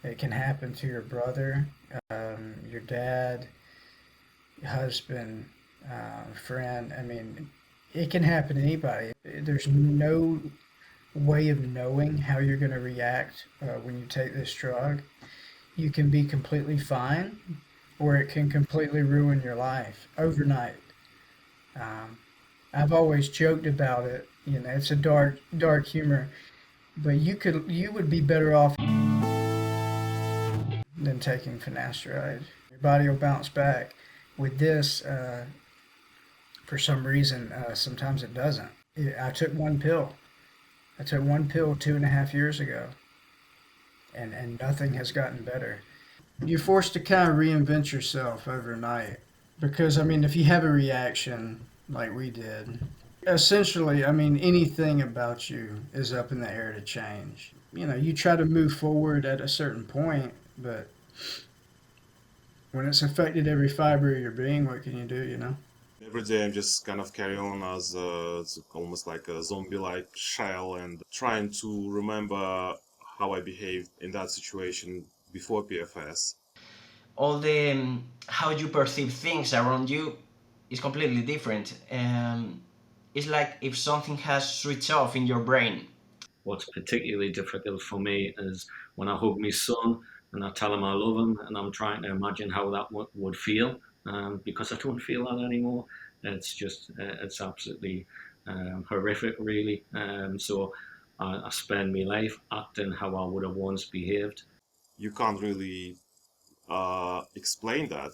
It can happen to your brother, your dad, your husband, friend. I mean, it can happen to anybody. There's no way of knowing how you're going to react when you take this drug. You can be completely fine, or it can completely ruin your life overnight. Um, I've always joked about it. You know, it's a dark humor, but you would be better off than taking finasteride. Your body will bounce back. With this, for some reason, sometimes it doesn't. I took one pill. I took one pill 2.5 years ago, and nothing has gotten better. You're forced to kind of reinvent yourself overnight because, I mean, if you have a reaction like we did, essentially, I mean, anything about you is up in the air to change. You know, you try to move forward at a certain point, but when it's affected every fiber of your being, what can you do, you know? Every day I'm just kind of carry on as it's almost like a zombie-like shell and trying to remember how I behaved in that situation before PFS. All the how you perceive things around you is completely different. It's like if something has switched off in your brain. What's particularly difficult for me is when I hug my son and I tell him I love him, and I'm trying to imagine how that would feel, because I don't feel that anymore. It's just, it's absolutely horrific, really. So I spend my life acting how I would have once behaved. You can't really explain that,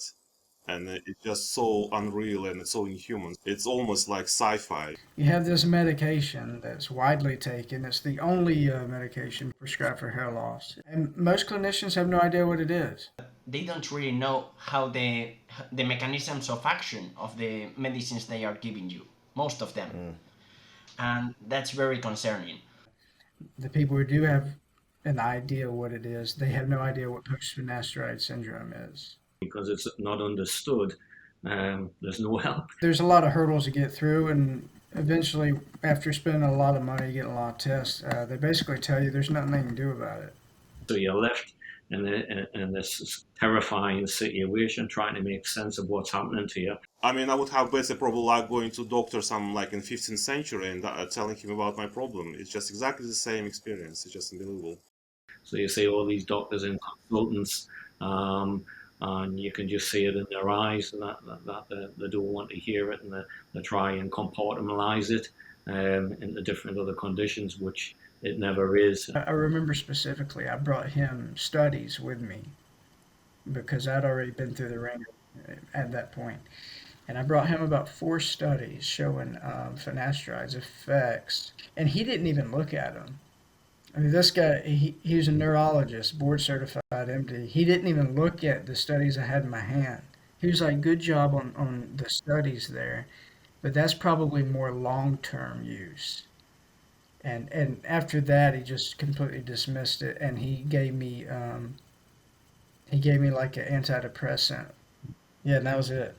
and it's just so unreal and it's so inhuman. It's almost like sci-fi. You have this medication that's widely taken. It's the only medication prescribed for hair loss. And most clinicians have no idea what it is. They don't really know how the mechanisms of action of the medicines they are giving you, most of them. And that's very concerning. The people who do have an idea what it is, they have no idea what post-finasteride syndrome is. Because it's not understood, there's no help. There's a lot of hurdles to get through, and eventually, after spending a lot of money, getting a lot of tests, they basically tell you there's nothing they can do about it. So you're left in this terrifying situation, trying to make sense of what's happening to you. I mean, I would have better probably like going to doctor some like in 15th century and telling him about my problem. It's just exactly the same experience. It's just unbelievable. So you see all these doctors and consultants, and you can just see it in their eyes that they don't want to hear it, and they try and compartmentalize it into different other conditions, which it never is. I remember specifically, I brought him studies with me because I'd already been through the ringer at that point. And I brought him about 4 studies showing finasteride's effects, and he didn't even look at them. I mean, this guy, he's a neurologist, board certified MD. He didn't even look at the studies I had in my hand. He was like, good job on the studies there, but that's probably more long-term use. And after that, he just completely dismissed it, and he gave me like an antidepressant. Yeah, and that was it.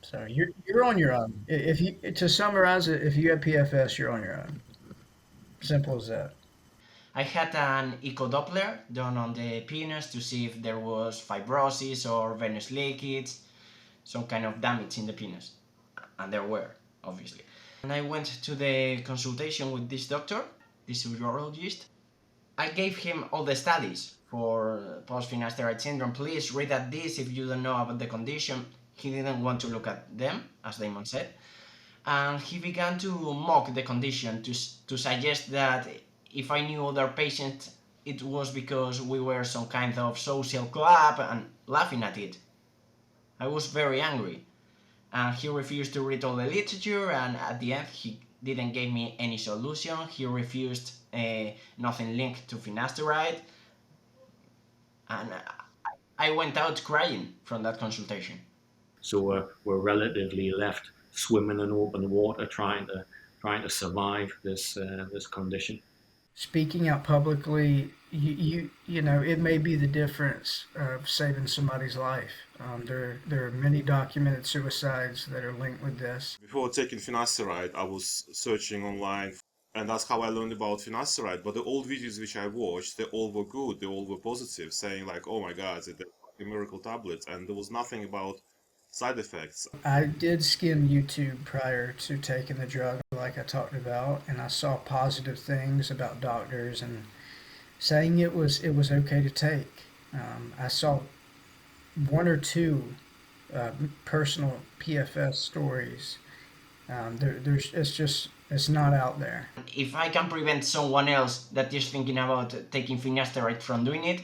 So you're on your own. If you to summarize it, if you have PFS, you're on your own. Simple as that. I had an echo Doppler done on the penis to see if there was fibrosis or venous leakage, some kind of damage in the penis. And there were, obviously. And I went to the consultation with this doctor, this urologist. I gave him all the studies for post-finasteride syndrome. Please read at this if you don't know about the condition. He didn't want to look at them, as Damon said. And he began to mock the condition, to suggest that if I knew other patients, it was because we were some kind of social club, and laughing at it. I was very angry. And he refused to read all the literature, and at the end he didn't give me any solution. He refused nothing linked to finasteride, and I went out crying from that consultation. So we're relatively left swimming in open water, trying to survive this condition. Speaking out publicly, you know, it may be the difference of saving somebody's life. There are many documented suicides that are linked with this. Before taking finasteride, I was searching online And that's how I learned about finasteride. But the old videos which I watched, they all were good. They all were positive, saying like, "Oh my God, they're fucking miracle tablets," and there was nothing about side effects. I did skim YouTube prior to taking the drug, like I talked about, and I saw positive things about doctors and saying it was okay to take. I saw one or two personal PFS stories. There's it's not out there. If I can prevent someone else that is thinking about taking finasteride from doing it,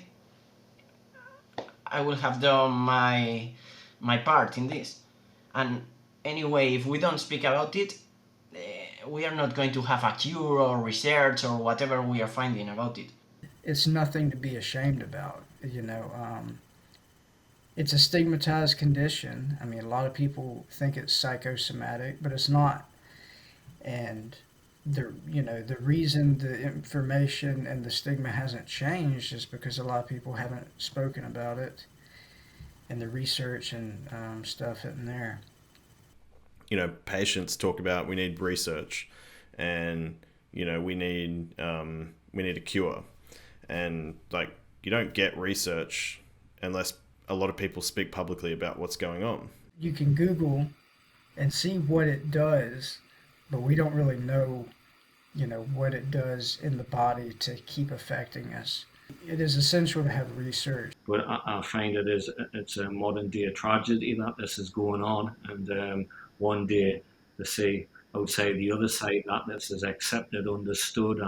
I will have done my part in this. And anyway, if we don't speak about it, we are not going to have a cure or research or whatever we are finding about it. It's nothing to be ashamed about. It's a stigmatized condition. I mean, a lot of people think it's psychosomatic, but it's not. And the reason the information and the stigma hasn't changed is because a lot of people haven't spoken about it, and the research and stuff isn't there. Patients talk about we need research, and we need a cure, and like you don't get research unless a lot of people speak publicly about what's going on. You can Google and see what it does, but we don't really know, what it does in the body to keep affecting us. It is essential to have research. But I find it's a modern day tragedy that this is going on, and one day to see outside the other side that this is accepted, understood,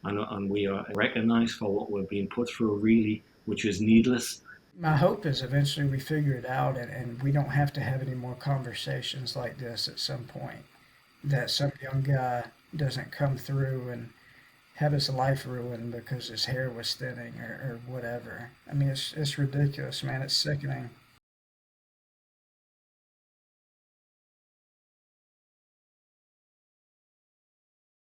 and we are recognised for what we're being put through, really, which is needless. My hope is eventually we figure it out, and we don't have to have any more conversations like this at some point. That some young guy doesn't come through and have his life ruined because his hair was thinning or whatever. I mean, it's ridiculous, man. It's sickening.